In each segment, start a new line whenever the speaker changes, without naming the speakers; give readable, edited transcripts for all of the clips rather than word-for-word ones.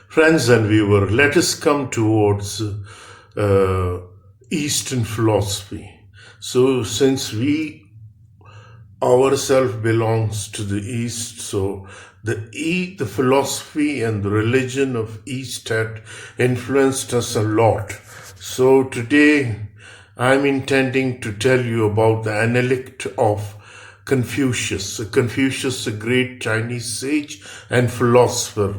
Friends and viewer, let us come towards Eastern philosophy. So since we ourselves belongs to the East, so the philosophy and the religion of East had influenced us a lot. So today I'm intending to tell you about the Analects of Confucius. Confucius, a great Chinese sage and philosopher.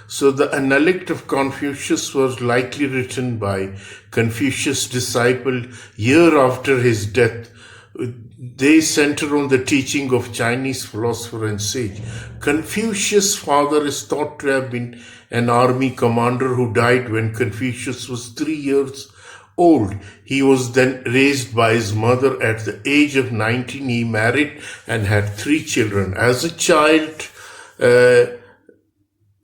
So the Analects of Confucius was likely written by Confucius' disciple year after his death. They center on the teaching of Chinese philosopher and sage. Confucius' father is thought to have been an army commander who died when Confucius was 3 years old. He was then raised by his mother. At the age of 19, he married and had 3 children. As a child,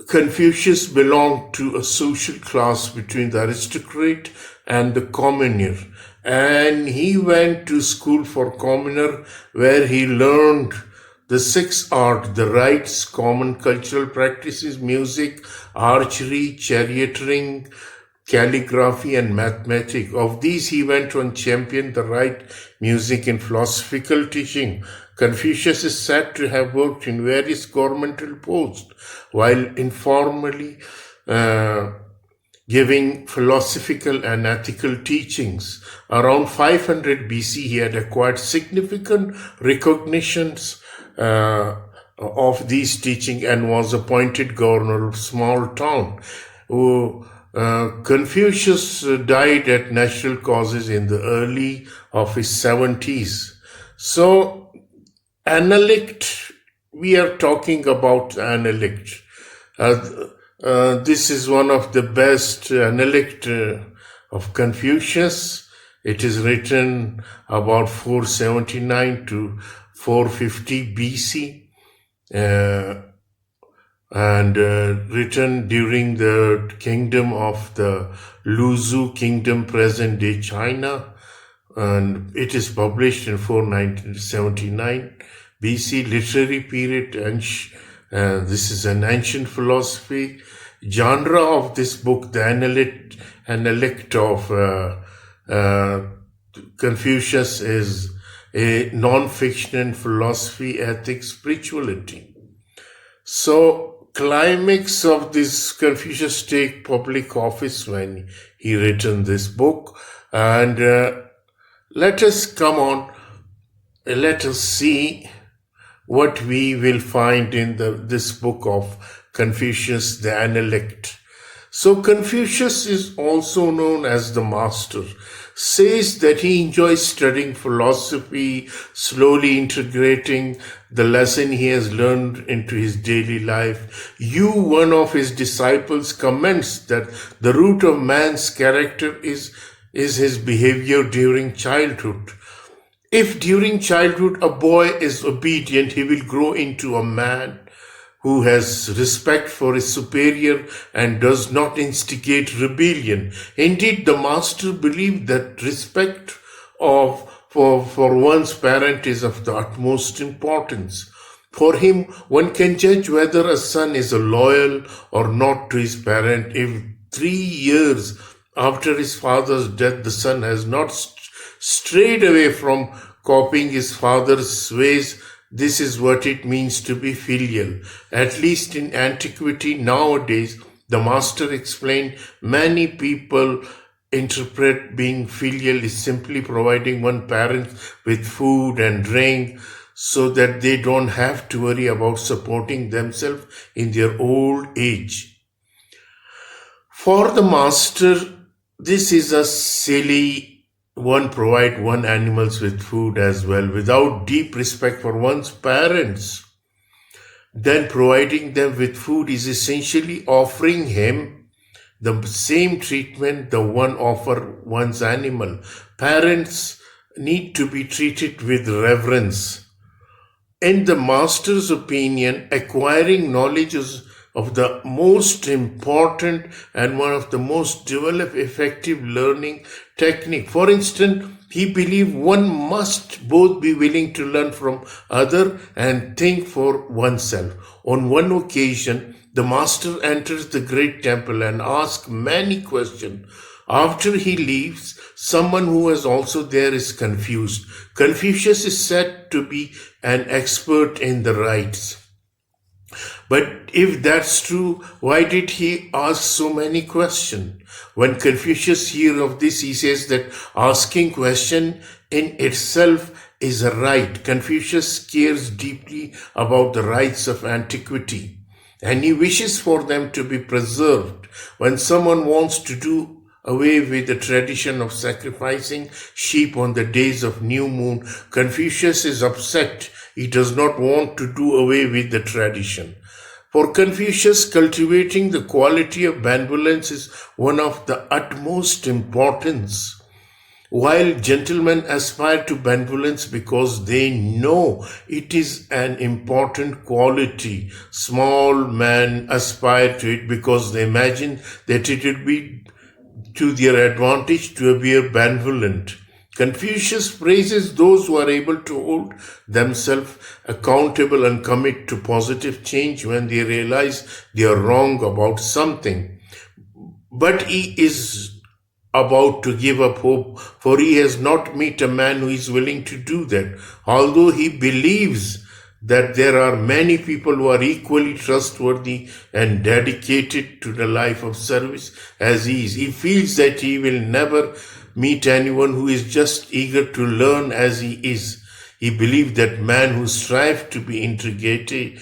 Confucius belonged to a social class between the aristocrat and the commoner, and he went to school for commoner where he learned the 6 arts, the rites, common cultural practices, music, archery, charioteering, calligraphy, and mathematics. Of these, he went on champion the right music and philosophical teaching. Confucius is said to have worked in various governmental posts while informally giving philosophical and ethical teachings. Around 500 BC, he had acquired significant recognitions of these teachings and was appointed governor of a small town. Confucius died at natural causes in the early of his 70s. So, Analects, we are talking about Analects. This is one of the best Analects of Confucius. It is written about 479 to 450 BC. And written during the kingdom of the Luzhu kingdom, present-day China, and it is published in 479 BC. Literary period, and this is an ancient philosophy. Genre of this book, the Analects of Confucius, is a non-fiction, philosophy, ethics, spirituality. So, climax of this, Confucius take public office when he written this book, and let us see what we will find in this book of Confucius, the Analects. So Confucius is also known as the master, says that he enjoys studying philosophy, slowly integrating the lesson he has learned into his daily life. One of his disciples, comments that the root of man's character is his behavior during childhood. If during childhood a boy is obedient, he will grow into a man who has respect for his superior and does not instigate rebellion. Indeed, the master believed that respect for one's parent is of the utmost importance. For him, one can judge whether a son is loyal or not to his parent if 3 years after his father's death, the son has not strayed away from copying his father's ways. This is what it means to be filial. At least in antiquity, nowadays, the master explained, many people interpret being filial is simply providing one parent with food and drink so that they don't have to worry about supporting themselves in their old age. For the master, this is a silly provide one animals with food as well, without deep respect for one's parents. Then providing them with food is essentially offering him the same treatment the one offer one's animal. Parents need to be treated with reverence. In the master's opinion, acquiring knowledge is of the most important and one of the most developed effective learning technique. For instance, he believed one must both be willing to learn from other and think for oneself. On one occasion, The master enters the great temple and asks many questions. After he leaves, someone who was also there is confused. Confucius is said to be an expert in the rites. But if that's true, why did he ask so many questions? When Confucius hears of this, he says that asking question in itself is a right. Confucius cares deeply about the rights of antiquity, and he wishes for them to be preserved. When someone wants to do away with the tradition of sacrificing sheep on the days of new moon, Confucius is upset. He does not want to do away with the tradition. For Confucius, cultivating the quality of benevolence is one of the utmost importance. While gentlemen aspire to benevolence because they know it is an important quality, small men aspire to it because they imagine that it will be to their advantage to appear benevolent. Confucius praises those who are able to hold themselves accountable and commit to positive change when they realize they are wrong about something. But he is about to give up hope, for he has not met a man who is willing to do that. Although he believes that there are many people who are equally trustworthy and dedicated to the life of service as he is, he feels that he will never meet anyone who is just eager to learn as he is. He believes that men who strive to be integrating,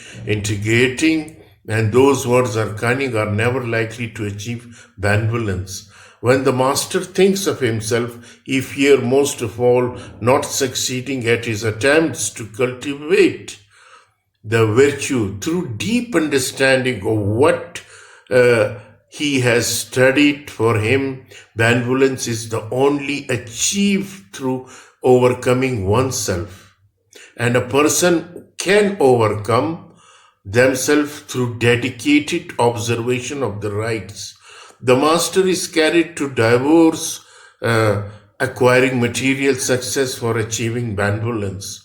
and those words are cunning, are never likely to achieve benevolence. When the master thinks of himself, he fears most of all not succeeding at his attempts to cultivate the virtue through deep understanding of what he has studied. For him, benevolence is the only achieved through overcoming oneself. And a person can overcome themselves through dedicated observation of the rights. The master is carried to divorce acquiring material success for achieving benevolence.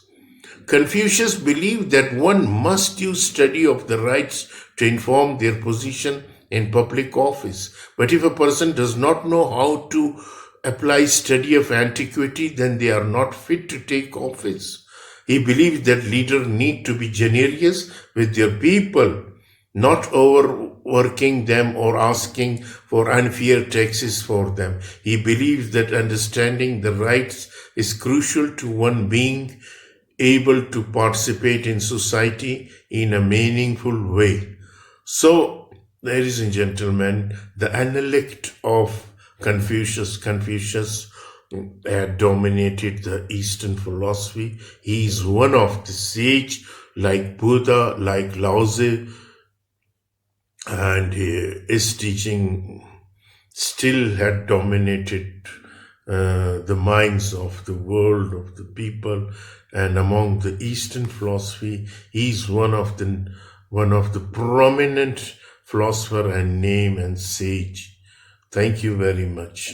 Confucius believed that one must use study of the rights to inform their position in public office. But if a person does not know how to apply study of antiquity, then they are not fit to take office. He believes that leaders need to be generous with their people, not overworking them or asking for unfair taxes for them. He believes that understanding the rights is crucial to one being able to participate in society in a meaningful way. So, ladies and gentlemen, the Analects of Confucius had dominated the Eastern philosophy. He is one of the sage like Buddha, like Lao Tzu, and his teaching still had dominated the minds of the world, of the people. And among the Eastern philosophy, he is one of the prominent philosopher and name and sage. Thank you very much.